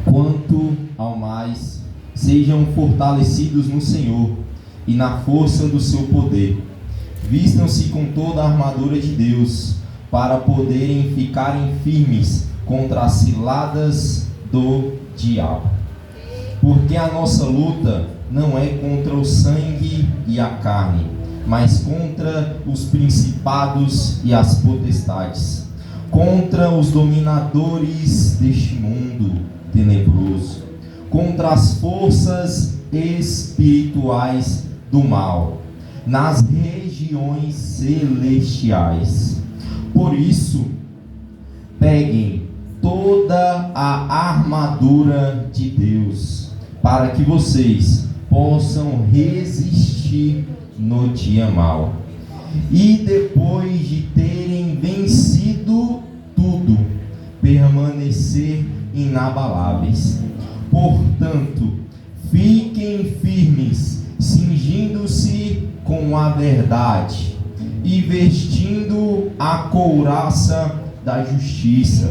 Quanto ao mais, sejam fortalecidos no Senhor e na força do seu poder. Vistam-se com toda a armadura de Deus, para poderem ficarem firmes contra as ciladas do diabo. Porque a nossa luta não é contra o sangue e a carne, mas contra os principados e as potestades, contra os dominadores deste mundo tenebroso, contra as forças espirituais do mal, nas regiões celestiais. Por isso, peguem toda a armadura de Deus, para que vocês possam resistir no dia mau. E depois de terem vencido tudo, permanecer inabaláveis. Portanto, fiquem firmes, cingindo-se com a verdade e vestindo a couraça da justiça.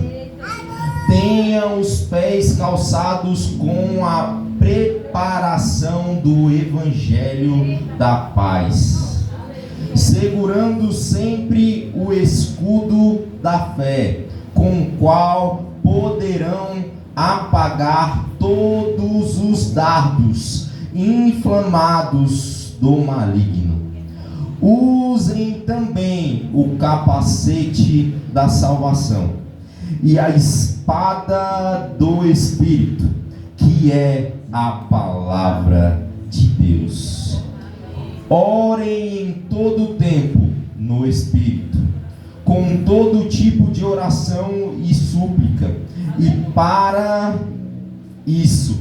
Tenham os pés calçados com a preparação do evangelho da paz, segurando sempre o escudo da fé, com o qual poderão apagar todos os dardos inflamados do maligno. Usem também o capacete da salvação e a espada do Espírito, que é a palavra de Deus. Orem em todo tempo no Espírito, com todo tipo de oração e súplica, e para isso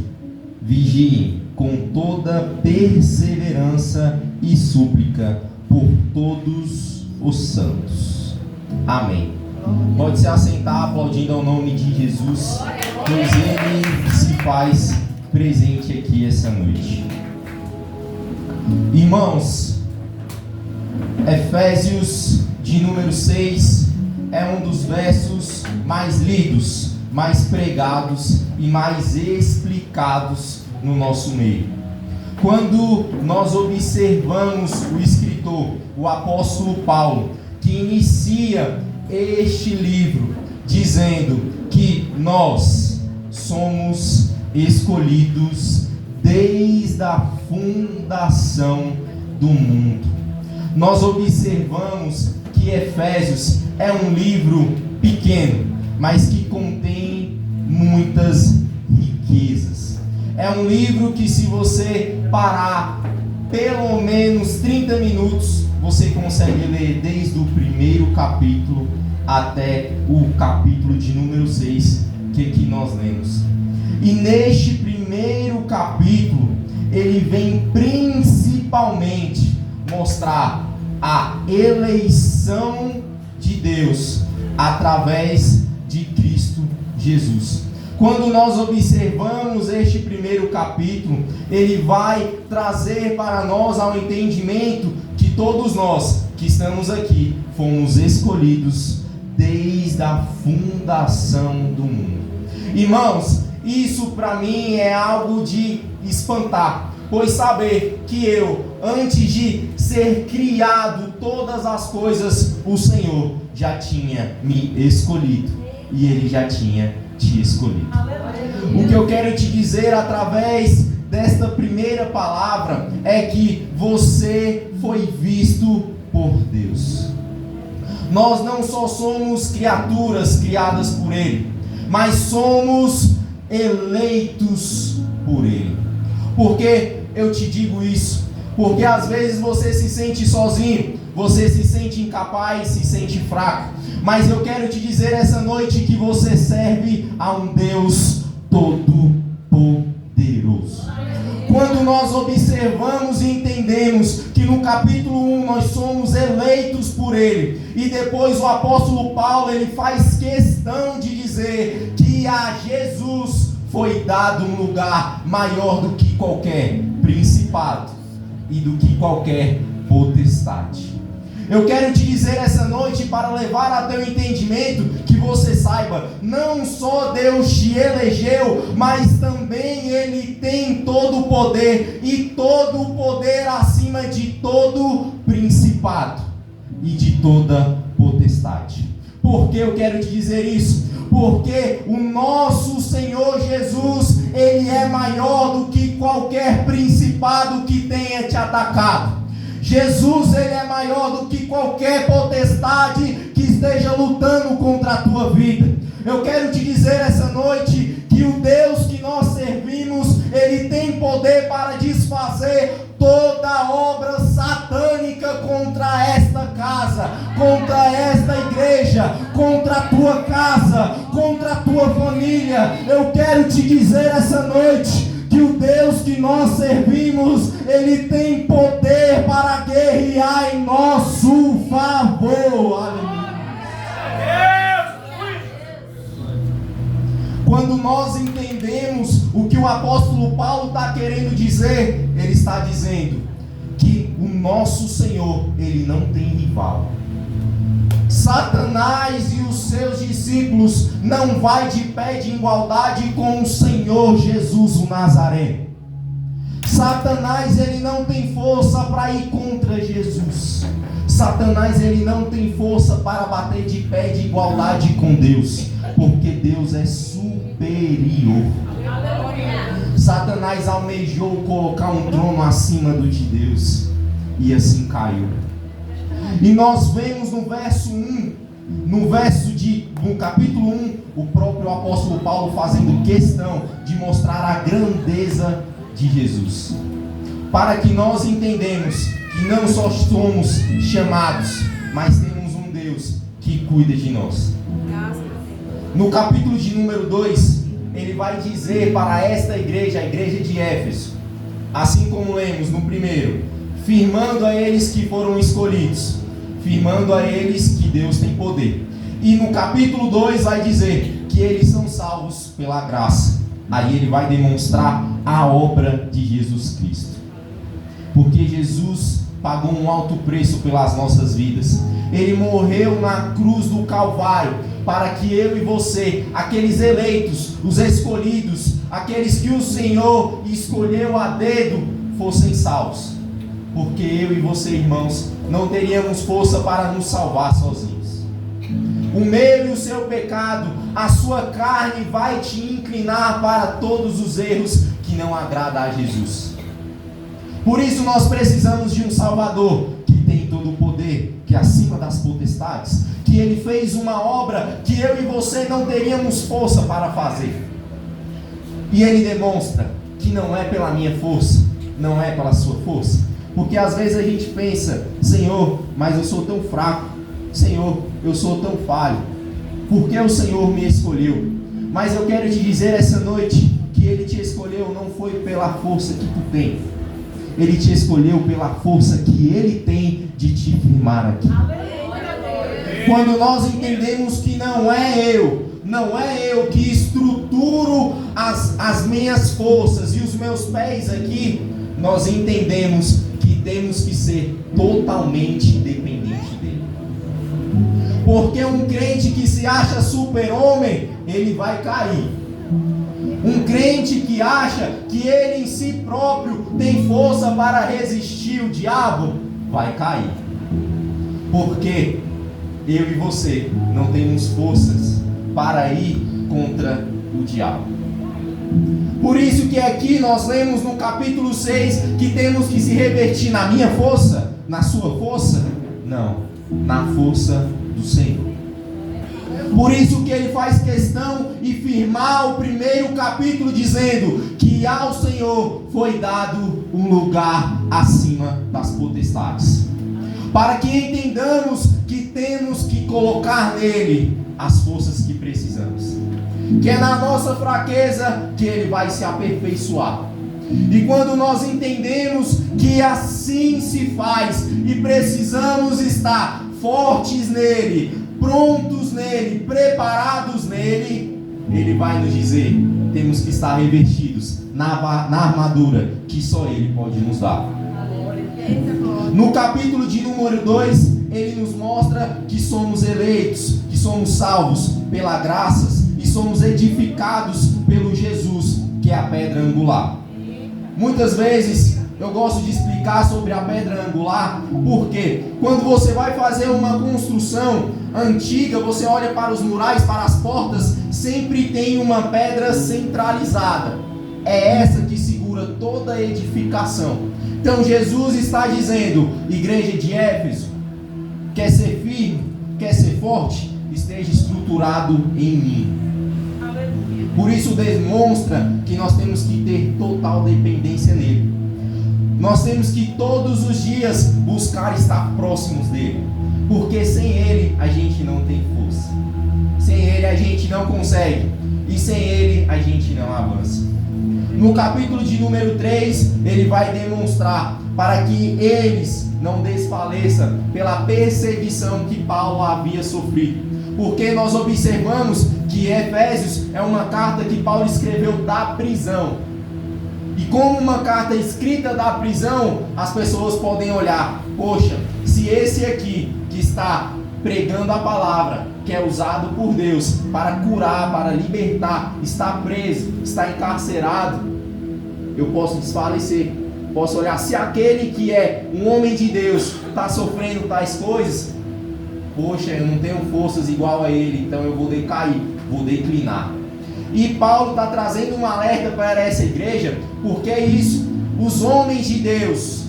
vigiem com toda perseverança e súplica por todos os santos. Amém. Pode se assentar aplaudindo ao nome de Jesus, pois Ele se faz presente aqui essa noite. Irmãos, Efésios de número 6 é um dos versos mais lidos, mais pregados e mais explicados no nosso meio. Quando nós observamos o escritor, o apóstolo Paulo, que inicia este livro dizendo que nós somos escolhidos desde a fundação do mundo. Nós observamos que Efésios é um livro pequeno, mas que contém muitas riquezas. É um livro que, se você parar pelo menos 30 minutos, você consegue ler desde o primeiro capítulo até o capítulo de número 6 que nós lemos. E neste primeiro capítulo, ele vem principalmente mostrar a eleição de Deus através de Cristo Jesus. Quando nós observamos este primeiro capítulo, ele vai trazer para nós ao entendimento que todos nós que estamos aqui fomos escolhidos desde a fundação do mundo. Irmãos, isso para mim é algo de espantar, pois saber que eu, antes de ser criado todas as coisas, o Senhor já tinha me escolhido e Ele já tinha te escolhido. O que eu quero te dizer através desta primeira palavra é que você foi visto por Deus. Nós não só somos criaturas criadas por Ele, mas somos eleitos por Ele. Por que eu te digo isso? Porque às vezes você se sente sozinho, você se sente incapaz, se sente fraco. Mas eu quero te dizer essa noite que você serve a um Deus todo-poderoso. Quando nós observamos e entendemos que no capítulo 1 nós somos eleitos por Ele, e depois o apóstolo Paulo ele faz questão de dizer que a Jesus foi dado um lugar maior do que qualquer principado e do que qualquer potestade. Eu quero te dizer essa noite, para levar a teu entendimento, que você saiba, não só Deus te elegeu, mas também Ele tem todo o poder, e todo o poder acima de todo principado e de toda potestade. Por que eu quero te dizer isso? Porque o nosso Senhor Jesus, Ele é maior do que qualquer principado que tenha te atacado. Jesus, Ele é maior do que qualquer potestade que esteja lutando contra a tua vida. Eu quero te dizer essa noite que o Deus que nós servimos, Ele tem poder para desfazer toda obra satânica contra esta casa, contra esta igreja, contra a tua casa, contra a tua família. Eu quero te dizer essa noite que o Deus que nós servimos, Ele tem poder para guerrear em nosso favor. Aleluia. Quando nós entendemos o que o apóstolo Paulo está querendo dizer, ele está dizendo que o nosso Senhor, Ele não tem rival. Satanás e os seus discípulos não vai de pé de igualdade com o Senhor Jesus o Nazareno. Satanás, ele não tem força para ir contra Jesus. Satanás, ele não tem força para bater de pé de igualdade com Deus, porque Deus é superior. Satanás almejou colocar um trono acima do de Deus, e assim caiu. E nós vemos no verso 1, no capítulo 1, o próprio apóstolo Paulo fazendo questão de mostrar a grandeza de Jesus, para que nós entendemos que não só somos chamados, mas temos um Deus que cuida de nós. No capítulo de número 2, ele vai dizer para esta igreja, a igreja de Éfeso, assim como lemos no primeiro, firmando a eles que foram escolhidos, firmando a eles que Deus tem poder. E no capítulo 2 vai dizer que eles são salvos pela graça. Aí ele vai demonstrar a obra de Jesus Cristo, porque Jesus pagou um alto preço pelas nossas vidas. Ele morreu na cruz do Calvário, para que eu e você, aqueles eleitos, os escolhidos, aqueles que o Senhor escolheu a dedo, fossem salvos. Porque eu e você, irmãos, não teríamos força para nos salvar sozinhos. O meu e o seu pecado, a sua carne vai te inclinar para todos os erros que não agradam a Jesus. Por isso nós precisamos de um Salvador que tem todo o poder, que é acima das potestades, que Ele fez uma obra que eu e você não teríamos força para fazer. E Ele demonstra que não é pela minha força, não é pela sua força. Porque às vezes a gente pensa, Senhor, mas eu sou tão fraco, Senhor, eu sou tão falho, por que o Senhor me escolheu? Mas eu quero te dizer essa noite que Ele te escolheu não foi pela força que tu tem, Ele te escolheu pela força que Ele tem de te firmar aqui. Quando nós entendemos que não é eu que estruturo as minhas forças e os meus pés aqui, nós entendemos que temos que ser totalmente dependente dele. Porque um crente que se acha super-homem, ele vai cair. Um crente que acha que ele em si próprio tem força para resistir o diabo, vai cair. Porque eu e você não temos forças para ir contra o diabo. Por isso que aqui nós lemos no capítulo 6 que temos que se revertir na minha força, na sua força? Não, na força do Senhor. Por isso que ele faz questão de firmar o primeiro capítulo dizendo que ao Senhor foi dado um lugar acima das potestades, para que entendamos que temos que colocar nele as forças que precisamos, que é na nossa fraqueza que ele vai se aperfeiçoar. E quando nós entendemos que assim se faz e precisamos estar fortes nele, prontos nele, preparados nele, ele vai nos dizer, temos que estar revestidos na armadura que só ele pode nos dar. No capítulo de número 2, ele nos mostra que somos eleitos, que somos salvos pela graça e somos edificados pelo Jesus, que é a pedra angular. Muitas vezes eu gosto de explicar sobre a pedra angular, porque quando você vai fazer uma construção antiga, você olha para os murais, para as portas, sempre tem uma pedra centralizada. É essa que segura toda a edificação. Então Jesus está dizendo: igreja de Éfeso, quer ser firme, quer ser forte, esteja estruturado em mim. Por isso demonstra que nós temos que ter total dependência nele. Nós temos que todos os dias buscar estar próximos dele, porque sem ele a gente não tem força, sem ele a gente não consegue, e sem ele a gente não avança. No capítulo de número 3, ele vai demonstrar para que eles não desfaleçam pela perseguição que Paulo havia sofrido. Porque nós observamos que Efésios é uma carta que Paulo escreveu da prisão. E como uma carta escrita da prisão, as pessoas podem olhar: poxa, se esse aqui que está pregando a palavra, que é usado por Deus para curar, para libertar, está preso, está encarcerado, eu posso desfalecer. Posso olhar, se aquele que é um homem de Deus está sofrendo tais coisas, poxa, eu não tenho forças igual a ele, então eu vou decair, vou declinar. E Paulo está trazendo um alerta para essa igreja, porque é isso: os homens de Deus,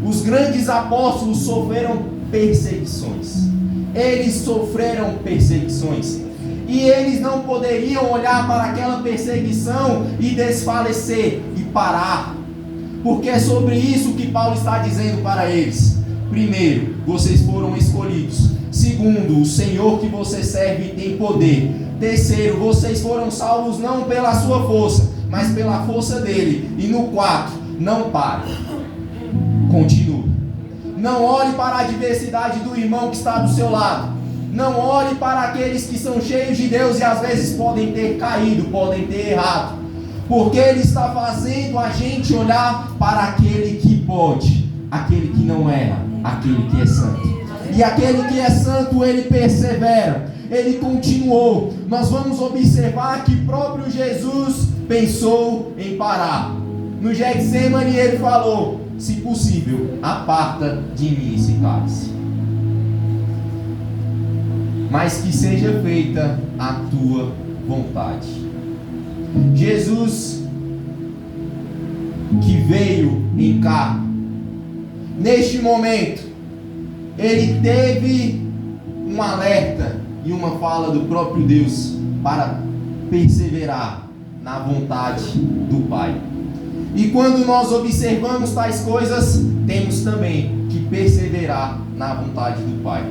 os grandes apóstolos sofreram perseguições. Eles sofreram perseguições. E eles não poderiam olhar para aquela perseguição e desfalecer e parar. Porque é sobre isso que Paulo está dizendo para eles. Primeiro, vocês foram escolhidos. Segundo, o Senhor que você serve tem poder. Terceiro, vocês foram salvos não pela sua força, mas pela força dele. E no quarto, não pare. Continue. Não olhe para a adversidade do irmão que está do seu lado. Não olhe para aqueles que são cheios de Deus e às vezes podem ter caído, podem ter errado. Porque Ele está fazendo a gente olhar para aquele que pode, aquele que não erra, aquele que é santo. E aquele que é santo, ele persevera, ele continuou. Nós vamos observar que próprio Jesus pensou em parar. No Getsemane ele falou: se possível, aparta de mim esse cálice, mas que seja feita a tua vontade. Jesus, que veio em carne, neste momento, ele teve um alerta e uma fala do próprio Deus para perseverar na vontade do Pai. E quando nós observamos tais coisas, temos também que perseverar na vontade do Pai.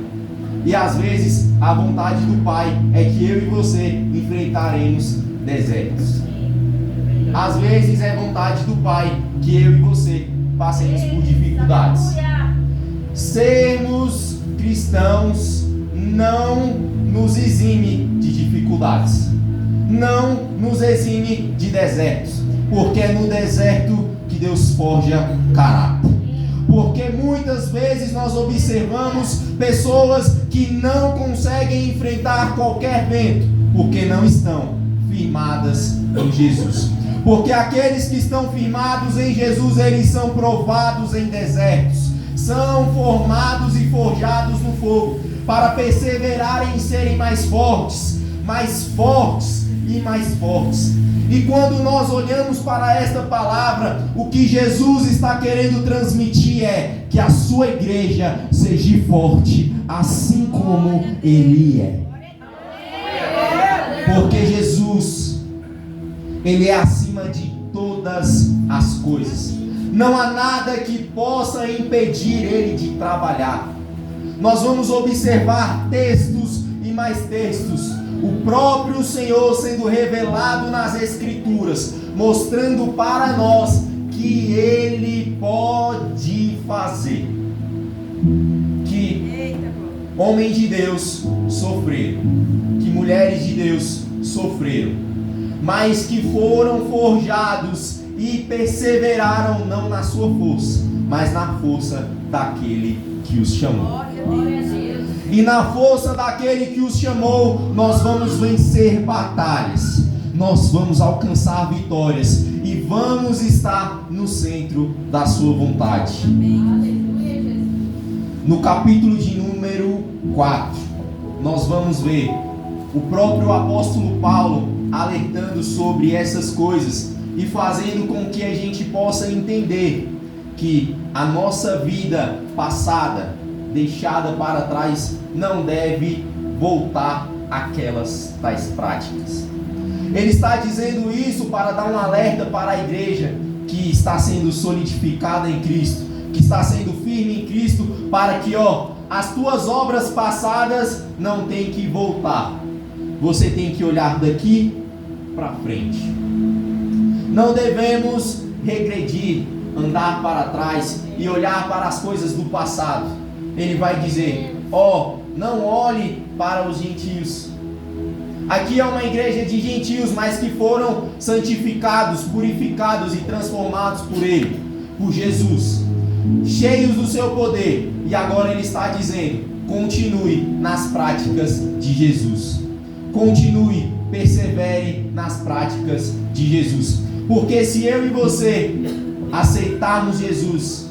E às vezes a vontade do Pai é que eu e você enfrentaremos desertos. Às vezes é vontade do Pai que eu e você passemos por dificuldades. Sermos cristãos não nos exime de dificuldades, não nos exime de desertos, porque é no deserto que Deus forja caráter. Porque muitas vezes nós observamos pessoas que não conseguem enfrentar qualquer vento, porque não estão firmadas em Jesus. Porque aqueles que estão firmados em Jesus, eles são provados em desertos, são formados e forjados no fogo, para perseverarem em serem mais fortes e mais fortes. E quando nós olhamos para esta palavra, o que Jesus está querendo transmitir é que a sua igreja seja forte, assim como Ele é. Porque Jesus, Ele é acima de todas as coisas. Não há nada que possa impedir Ele de trabalhar. Nós vamos observar textos e mais textos. O próprio Senhor sendo revelado nas Escrituras, mostrando para nós que Ele pode fazer. Que homens de Deus sofreram, que mulheres de Deus sofreram, mas que foram forjados e perseveraram não na sua força, mas na força daquele que os chamou. E na força daquele que os chamou, nós vamos vencer batalhas, nós vamos alcançar vitórias e vamos estar no centro da sua vontade. No capítulo de número 4, nós vamos ver o próprio apóstolo Paulo alertando sobre essas coisas e fazendo com que a gente possa entender que a nossa vida passada, deixada para trás, não deve voltar àquelas tais práticas. Ele está dizendo isso para dar um alerta para a igreja que está sendo solidificada em Cristo, que está sendo firme em Cristo, para que as tuas obras passadas não tem que voltar. Você tem que olhar daqui para frente. Não devemos regredir, andar para trás e olhar para as coisas do passado. Ele vai dizer: não olhe para os gentios. Aqui é uma igreja de gentios, mas que foram santificados, purificados e transformados por Ele, por Jesus, cheios do seu poder. E agora Ele está dizendo: continue nas práticas de Jesus. Continue, persevere nas práticas de Jesus. Porque se eu e você aceitarmos Jesus,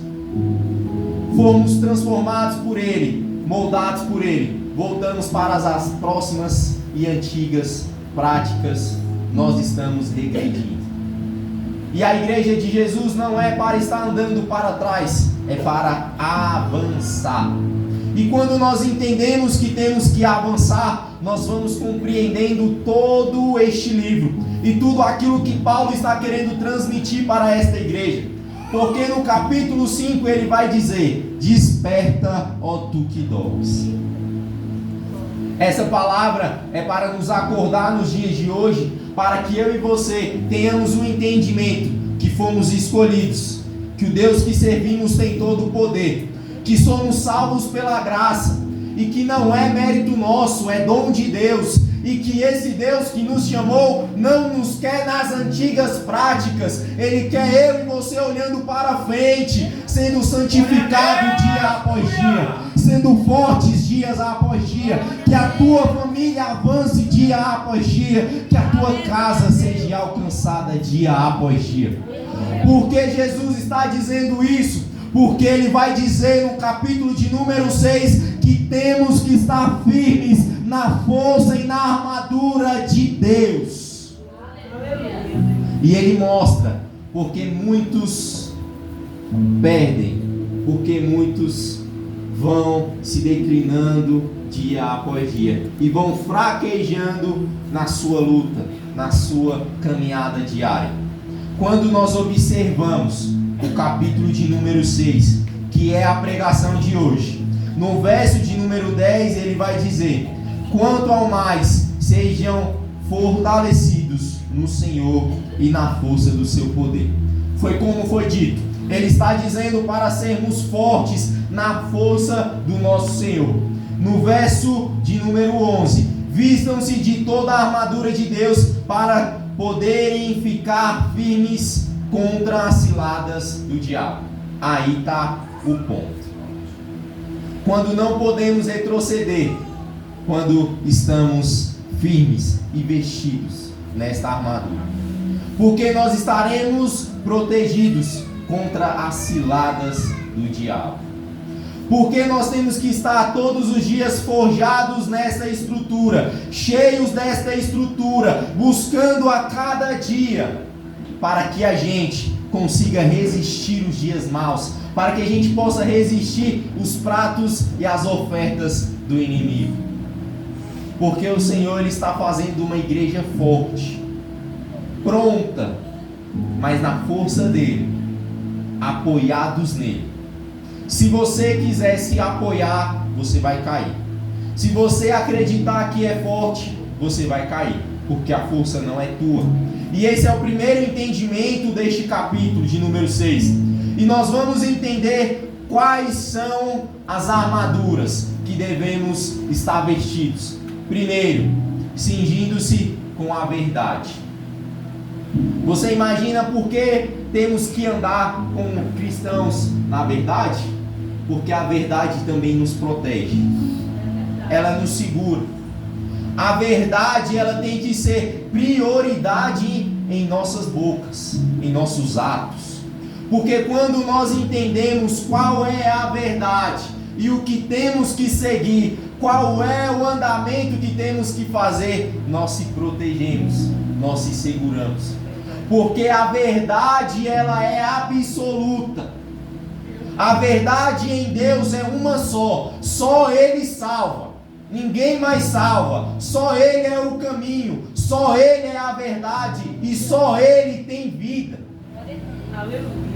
formos transformados por Ele, moldados por Ele, voltamos para as próximas e antigas práticas, nós estamos regredindo. E a igreja de Jesus não é para estar andando para trás, é para avançar. E quando nós entendemos que temos que avançar, nós vamos compreendendo todo este livro e tudo aquilo que Paulo está querendo transmitir para esta igreja. Porque no capítulo 5 ele vai dizer: desperta, ó tu que dormes. Essa palavra é para nos acordar nos dias de hoje, para que eu e você tenhamos um entendimento que fomos escolhidos, que o Deus que servimos tem todo o poder, que somos salvos pela graça e que não é mérito nosso, é dom de Deus, e que esse Deus que nos chamou não nos quer nas antigas práticas. Ele quer eu e você olhando para frente, sendo santificado dia após dia, sendo fortes dias após dia, que a tua família avance dia após dia, que a tua casa seja alcançada dia após dia. Porque Jesus está dizendo isso? Porque ele vai dizer no capítulo de número 6 que temos que estar firmes na força e na armadura de Deus. E ele mostra porque muitos perdem, porque muitos vão se declinando dia após dia e vão fraquejando na sua luta, na sua caminhada diária. Quando nós observamos o capítulo de número 6, que é a pregação de hoje, no verso de número 10 ele vai dizer: quanto ao mais, sejam fortalecidos no Senhor e na força do seu poder. Foi como foi dito, ele está dizendo para sermos fortes na força do nosso Senhor. No verso de número 11: vistam-se de toda a armadura de Deus para poderem ficar firmes contra as ciladas do diabo. Aí está o ponto. Quando não podemos retroceder, quando estamos firmes e vestidos nesta armadura, porque nós estaremos protegidos contra as ciladas do diabo. Porque nós temos que estar todos os dias forjados nessa estrutura, cheios desta estrutura, buscando a cada dia, para que a gente consiga resistir os dias maus, para que a gente possa resistir os pratos e as ofertas do inimigo. Porque o Senhor ele está fazendo uma igreja forte, pronta, mas na força dele, apoiados nele. Se você quiser se apoiar, você vai cair. Se você acreditar que é forte, você vai cair, porque a força não é tua. E esse é o primeiro entendimento deste capítulo de número 6. E nós vamos entender quais são as armaduras que devemos estar vestidos. Primeiro, cingindo-se com a verdade. Você imagina por que temos que andar como cristãos na verdade? Porque a verdade também nos protege. ela nos segura. A verdade, ela tem que ser prioridade em nossas bocas, em nossos atos. Porque quando nós entendemos qual é a verdade e o que temos que seguir, qual é o andamento que temos que fazer, nós se protegemos, nós se seguramos. Porque a verdade, ela é absoluta. A verdade em Deus é uma só Ele salva. Ninguém mais salva, só Ele é o caminho, só Ele é a verdade e só Ele tem vida. Aleluia.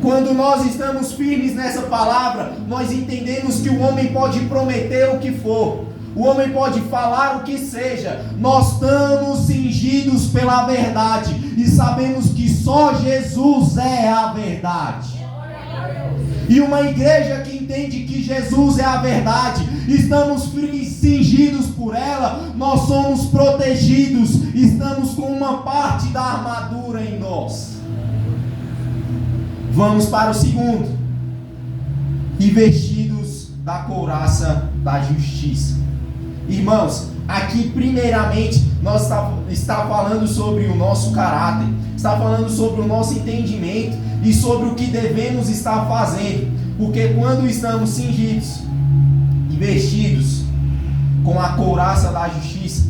Quando nós estamos firmes nessa palavra, nós entendemos que o homem pode prometer o que for, o homem pode falar o que seja, nós estamos cingidos pela verdade e sabemos que só Jesus é a verdade. E uma igreja que entende que Jesus é a verdade, estamos cingidos por ela, nós somos protegidos, estamos com uma parte da armadura em nós. Vamos para o segundo. E vestidos da couraça da justiça. Irmãos, aqui primeiramente nós está falando sobre o nosso caráter, está falando sobre o nosso entendimento e sobre o que devemos estar fazendo. Porque quando estamos cingidos e vestidos com a couraça da justiça,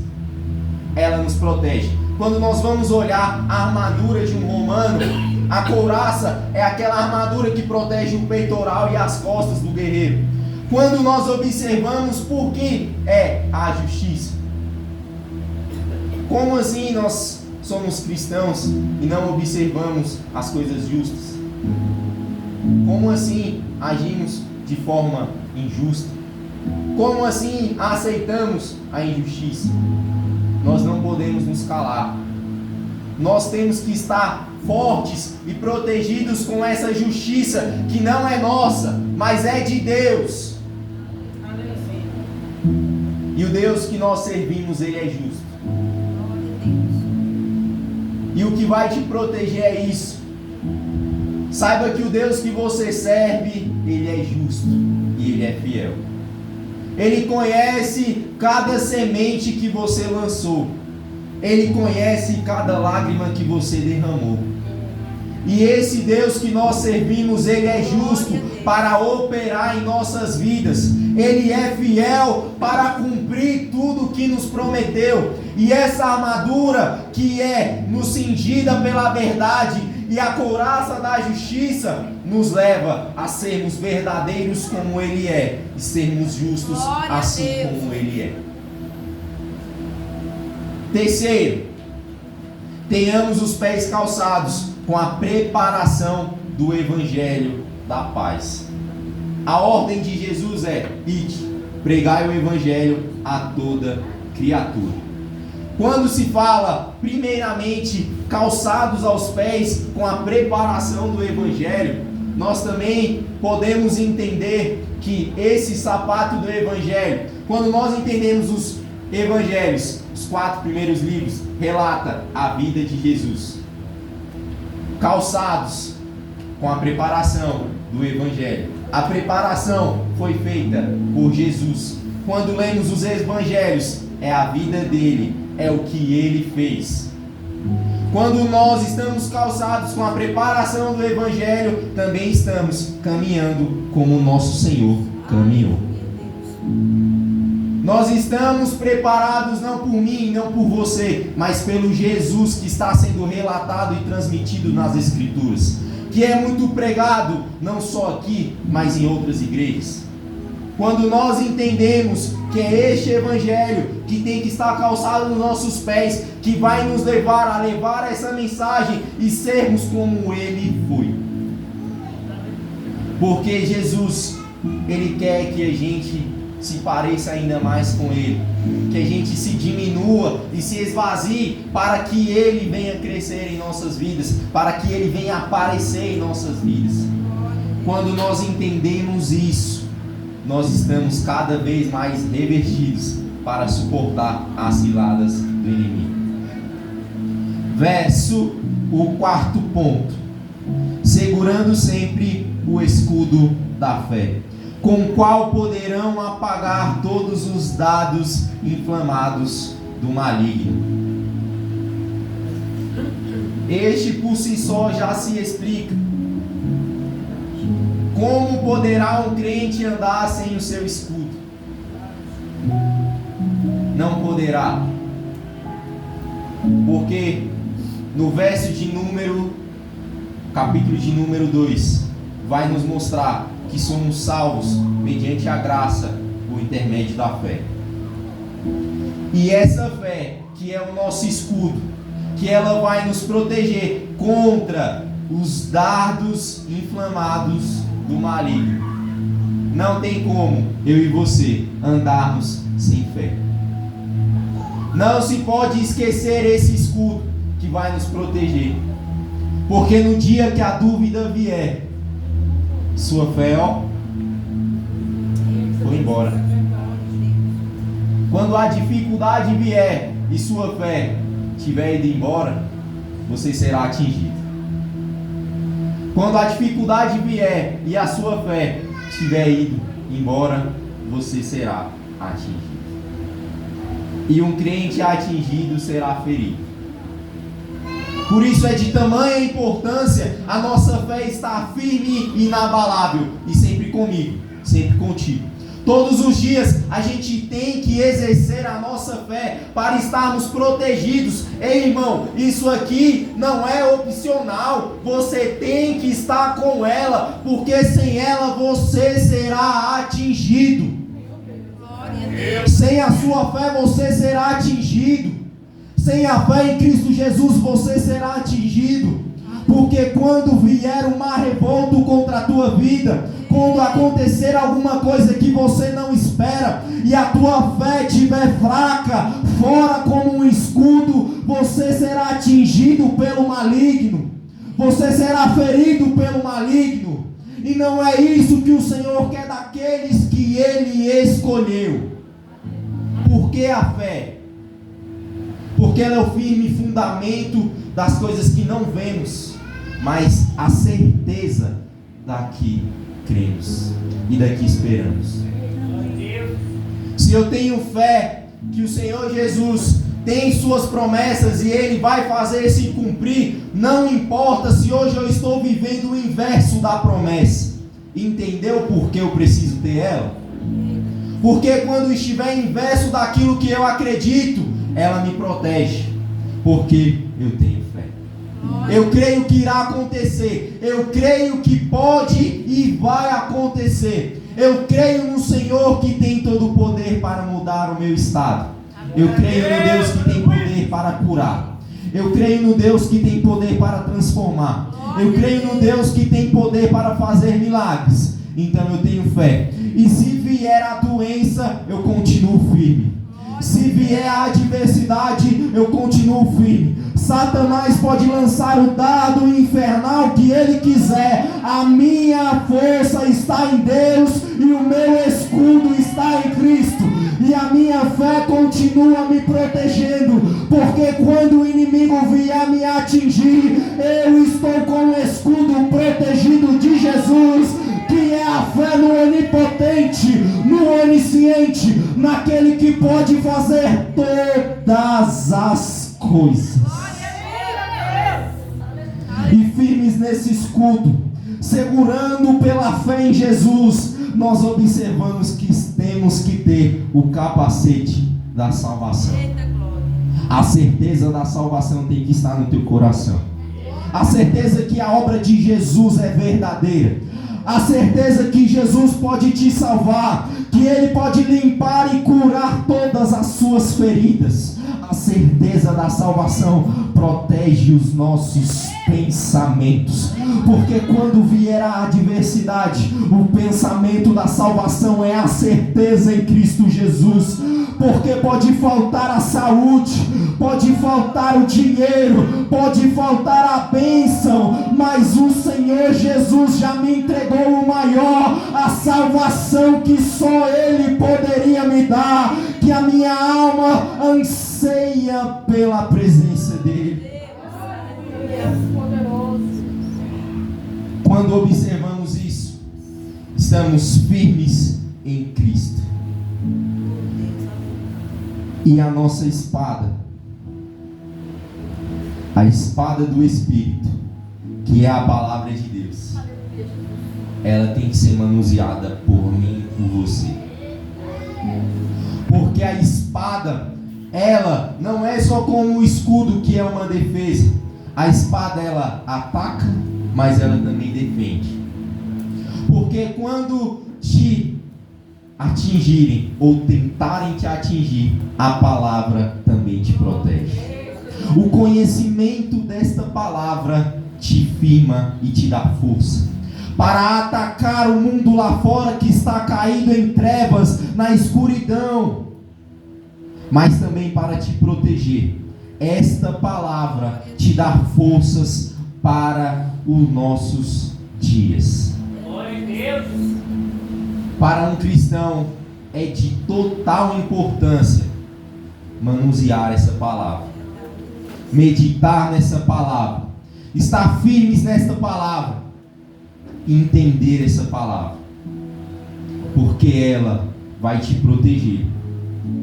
ela nos protege. Quando nós vamos olhar a armadura de um romano, a couraça é aquela armadura que protege o peitoral e as costas do guerreiro. Quando nós observamos por que é a justiça. Como assim nós somos cristãos e não observamos as coisas justas? Como assim agimos de forma injusta? Como assim aceitamos a injustiça? Nós não podemos nos calar. Nós temos que estar fortes e protegidos com essa justiça que não é nossa, mas é de Deus. E o Deus que nós servimos, Ele é justo. E o que vai te proteger é isso. Saiba que o Deus que você serve, Ele é justo e Ele é fiel. Ele conhece cada semente que você lançou. Ele conhece cada lágrima que você derramou. E esse Deus que nós servimos, Ele é justo para operar em nossas vidas. Ele é fiel para cumprir tudo que nos prometeu. E essa armadura que é nos cingida pela verdade e a couraça da justiça nos leva a sermos verdadeiros como Ele é e sermos justos assim como Ele é. Terceiro, tenhamos os pés calçados com a preparação do Evangelho da paz. A ordem de Jesus é: ide, pregai o Evangelho a toda criatura. Quando se fala, primeiramente, calçados aos pés com a preparação do Evangelho, nós também podemos entender que esse sapato do Evangelho, quando nós entendemos os Evangelhos, os 4 primeiros livros, relata a vida de Jesus. Calçados com a preparação do Evangelho. A preparação foi feita por Jesus. Quando lemos os Evangelhos, é a vida dele, é o que ele fez. Quando nós estamos calçados com a preparação do Evangelho, também estamos caminhando como o nosso Senhor caminhou. Nós estamos preparados não por mim, não por você, mas pelo Jesus que está sendo relatado e transmitido nas Escrituras, que é muito pregado, não só aqui, mas em outras igrejas. Quando nós entendemos que é este Evangelho que tem que estar calçado nos nossos pés, que vai nos levar a levar essa mensagem e sermos como Ele foi. Porque Jesus, Ele quer que a gente se pareça ainda mais com Ele, que a gente se diminua e se esvazie para que Ele venha crescer em nossas vidas, para que Ele venha aparecer em nossas vidas. Quando nós entendemos isso, nós estamos cada vez mais revestidos para suportar as ciladas do inimigo. O 4º ponto: segurando sempre o escudo da fé. com o qual poderão apagar todos os dados inflamados do maligno. Este por si só já se explica. Como poderá um crente andar sem o seu escudo? Não poderá. Porque no verso de capítulo de número 2, vai nos mostrar que somos salvos mediante a graça por intermédio da fé. E essa fé, que é o nosso escudo, que ela vai nos proteger contra os dardos inflamados do maligno. Não tem como eu e você andarmos sem fé. Não se pode esquecer esse escudo que vai nos proteger. Porque no dia que a dúvida vier, sua fé, foi embora. Quando a dificuldade vier e sua fé tiver ido embora, você será atingido. Quando a dificuldade vier e a sua fé tiver ido embora, você será atingido. E um crente atingido será ferido. Por isso é de tamanha importância a nossa fé estar firme e inabalável. E sempre comigo, sempre contigo. Todos os dias a gente tem que exercer a nossa fé para estarmos protegidos. Ei, irmão, isso aqui não é opcional. Você tem que estar com ela, porque sem ela você será atingido. Sem a sua fé você será atingido. Sem a fé em Cristo Jesus você será atingido. Porque quando vier um mar revolto contra a tua vida, quando acontecer alguma coisa que você não espera, e a tua fé estiver fraca, fora como um escudo, você será atingido pelo maligno. Você será ferido pelo maligno. E não é isso que o Senhor quer daqueles que Ele escolheu. Por que a fé? Porque ela é o firme fundamento das coisas que não vemos, mas a certeza da que cremos e da que esperamos. Se eu tenho fé que o Senhor Jesus tem suas promessas e Ele vai fazer se cumprir, não importa se hoje eu estou vivendo o inverso da promessa. Entendeu por que eu preciso ter ela? Porque quando estiver inverso daquilo que eu acredito, ela me protege, porque eu tenho fé. Eu creio que irá acontecer. Eu creio que pode e vai acontecer. Eu creio no Senhor que tem todo o poder para mudar o meu estado. Eu creio no Deus que tem poder para curar. Eu creio no Deus que tem poder para transformar. Eu creio no Deus que tem poder para fazer milagres. Então eu tenho fé. E se vier a doença, eu continuo firme. Se vier a adversidade, eu continuo firme. Satanás pode lançar o dardo infernal que ele quiser. A minha força está em Deus e o meu escudo está em Cristo. E a minha fé continua me protegendo. Porque quando o inimigo vier me atingir, eu estou com o escudo protegido de Jesus, que é a fé no onipotente, no onisciente, naquele que pode fazer todas as coisas. E firmes nesse escudo, segurando pela fé em Jesus, nós observamos que temos que ter o capacete da salvação. A certeza da salvação tem que estar no teu coração. A certeza que a obra de Jesus é verdadeira. A certeza que Jesus pode te salvar, que Ele pode limpar e curar todas as suas feridas. A certeza da salvação protege os nossos pensamentos, porque quando vier a adversidade, o pensamento da salvação é a certeza em Cristo Jesus. Porque pode faltar a saúde, pode faltar o dinheiro, pode faltar a bênção, mas o Senhor Jesus já me entregou o maior, a salvação que só Ele poderia me dar, que a minha alma anseia pela presença dEle. Quando observamos isso, estamos firmes em Cristo. E a nossa espada, a espada do Espírito, que é a palavra de Deus, ela tem que ser manuseada por mim e por você. Porque a espada, ela não é só como o escudo, que é uma defesa. A espada, ela ataca, mas ela também defende. Porque quando te atingirem ou tentarem te atingir, a palavra também te protege. O conhecimento desta palavra te firma e te dá força para atacar o mundo lá fora que está caído em trevas, na escuridão, mas também para te proteger. Esta palavra te dá forças para os nossos dias. Glória a Deus. Para um cristão é de total importância manusear essa palavra, meditar nessa palavra, estar firmes nesta palavra, entender essa palavra, porque ela vai te proteger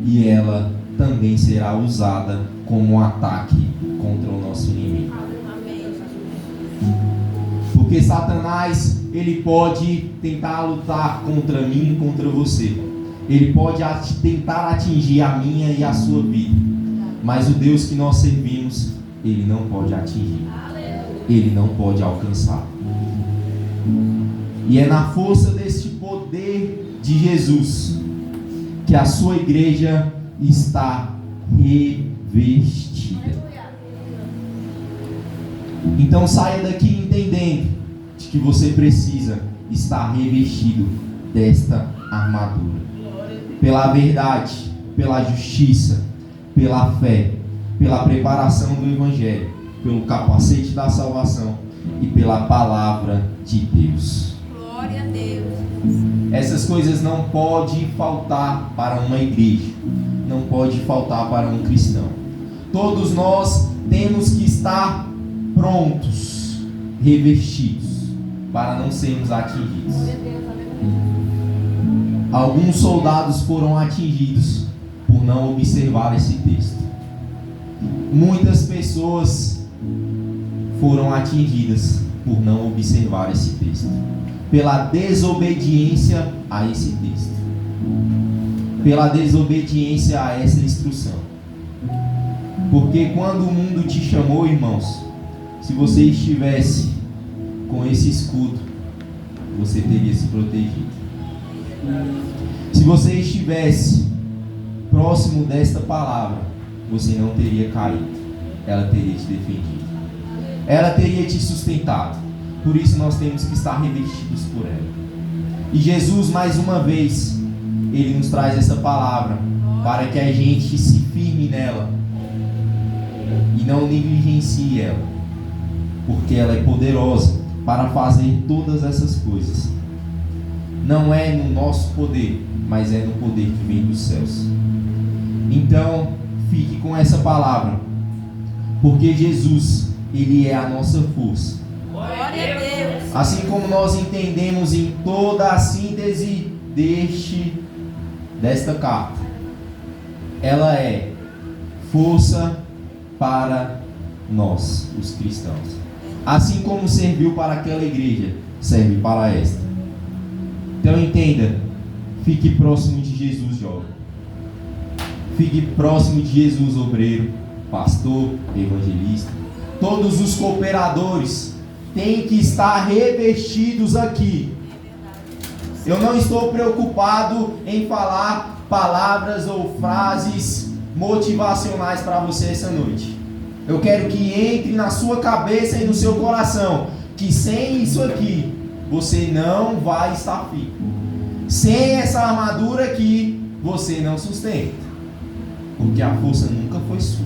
e ela também será usada como um ataque contra o nosso inimigo. Porque Satanás, ele pode tentar lutar contra mim e contra você. Ele pode tentar atingir a minha e a sua vida. Mas o Deus que nós servimos, ele não pode atingir. Ele não pode alcançar. E é na força deste poder de Jesus que a sua igreja está revestida. Então saia daqui entendendo de que você precisa estar revestido desta armadura. Pela verdade, pela justiça, pela fé, pela preparação do Evangelho, pelo capacete da salvação e pela palavra de Deus. Glória a Deus. Essas coisas não podem faltar para uma igreja, não pode faltar para um cristão. Todos nós temos que estar prontos, revestidos, para não sermos atingidos. Alguns soldados foram atingidos por não observar esse texto. Muitas pessoas foram atingidas por não observar esse texto, pela desobediência a esse texto, pela desobediência a essa instrução. Porque quando o mundo te chamou, irmãos, se você estivesse com esse escudo, você teria se protegido. Se você estivesse próximo desta palavra, você não teria caído. Ela teria te defendido. Ela teria te sustentado. Por isso nós temos que estar revestidos por ela. E Jesus, mais uma vez, ele nos traz essa palavra para que a gente se firme nela e não negligencie ela, porque ela é poderosa para fazer todas essas coisas. Não é no nosso poder, mas é no poder que vem dos céus. Então, fique com essa palavra, porque Jesus, ele é a nossa força. Glória a Deus. Assim como nós entendemos em toda a síntese desta carta, ela é força para nós, os cristãos. Assim como serviu para aquela igreja, serve para esta. Então entenda, fique próximo de Jesus, jovem. Fique próximo de Jesus, obreiro, pastor, evangelista. Todos os cooperadores têm que estar revestidos aqui. Eu não estou preocupado em falar palavras ou frases motivacionais para você essa noite. Eu quero que entre na sua cabeça e no seu coração que sem isso aqui você não vai estar firme. Sem essa armadura aqui você não sustenta, porque a força nunca foi sua.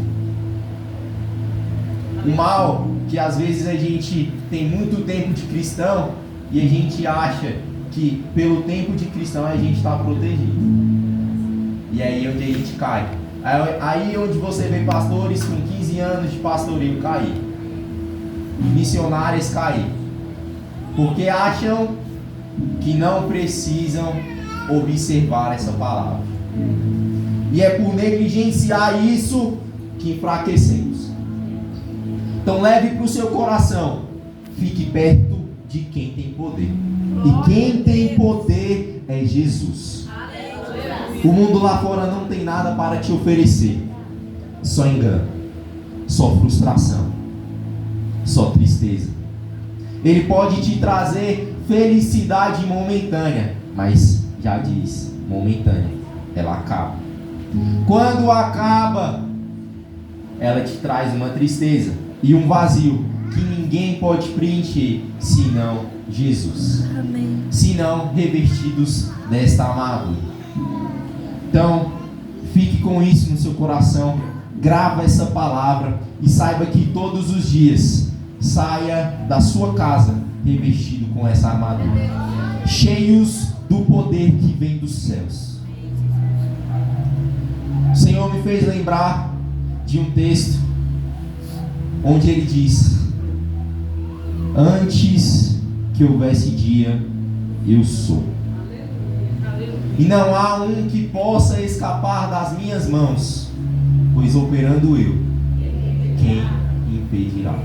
O mal que às vezes a gente tem muito tempo de cristão e a gente acha que pelo tempo de cristão a gente está protegido. E aí é onde a gente cai. Aí onde você vê pastores com 15 anos de pastoreio cair, missionários cair, porque acham que não precisam observar essa palavra. E é por negligenciar isso que enfraquecemos. Então leve para o seu coração. Fique perto de quem tem poder. E quem tem poder é Jesus. O mundo lá fora não tem nada para te oferecer. Só engano, só frustração, só tristeza. Ele pode te trazer felicidade momentânea, mas já diz, momentânea, ela acaba. Quando acaba, ela te traz uma tristeza e um vazio que ninguém pode preencher, senão Jesus. Amém. Senão revestidos desta armadura. Então, fique com isso no seu coração, grava essa palavra e saiba que todos os dias saia da sua casa revestido com essa armadura, cheios do poder que vem dos céus. O Senhor me fez lembrar de um texto onde ele diz: antes que houvesse dia, eu sou. E não há um que possa escapar das minhas mãos, pois operando eu, quem impedirá?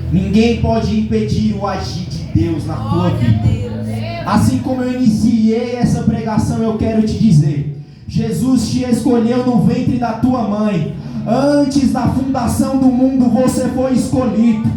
Ninguém pode impedir o agir de Deus na tua vida. Assim como eu iniciei essa pregação, eu quero te dizer: Jesus te escolheu no ventre da tua mãe. Antes da fundação do mundo você foi escolhido.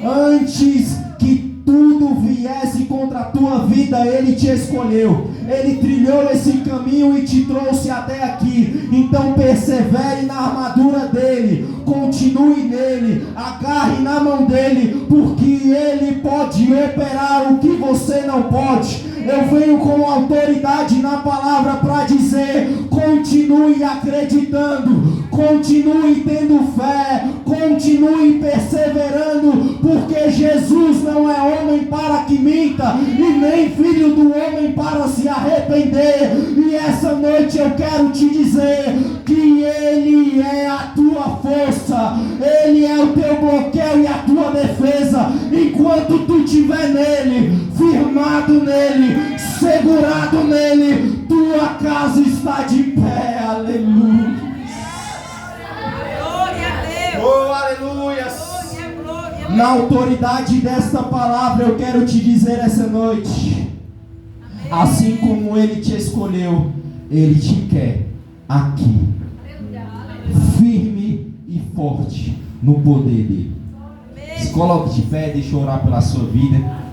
Antes que tudo viesse contra a tua vida, Ele te escolheu. Ele trilhou esse caminho e te trouxe até aqui. Então persevere na armadura dele, continue nele, agarre na mão dele, porque ele pode operar o que você não pode. Eu venho com autoridade na palavra para dizer: continue acreditando, continue tendo fé, continue perseverando, porque Jesus não é homem para que minta, e nem filho do homem para se arrepender. E essa noite eu quero te dizer que Ele é a tua força, Ele é o teu bloqueio e a tua defesa. Enquanto tu estiver nele, firmado nele, segurado nele, tua casa está de pé. Aleluia. Glória a Deus. Oh, aleluia. Glória, glória. Na autoridade desta palavra eu quero te dizer essa noite: assim como Ele te escolheu, Ele te quer aqui, firme e forte no poder dele. Se coloque de pé, deixa eu orar pela sua vida.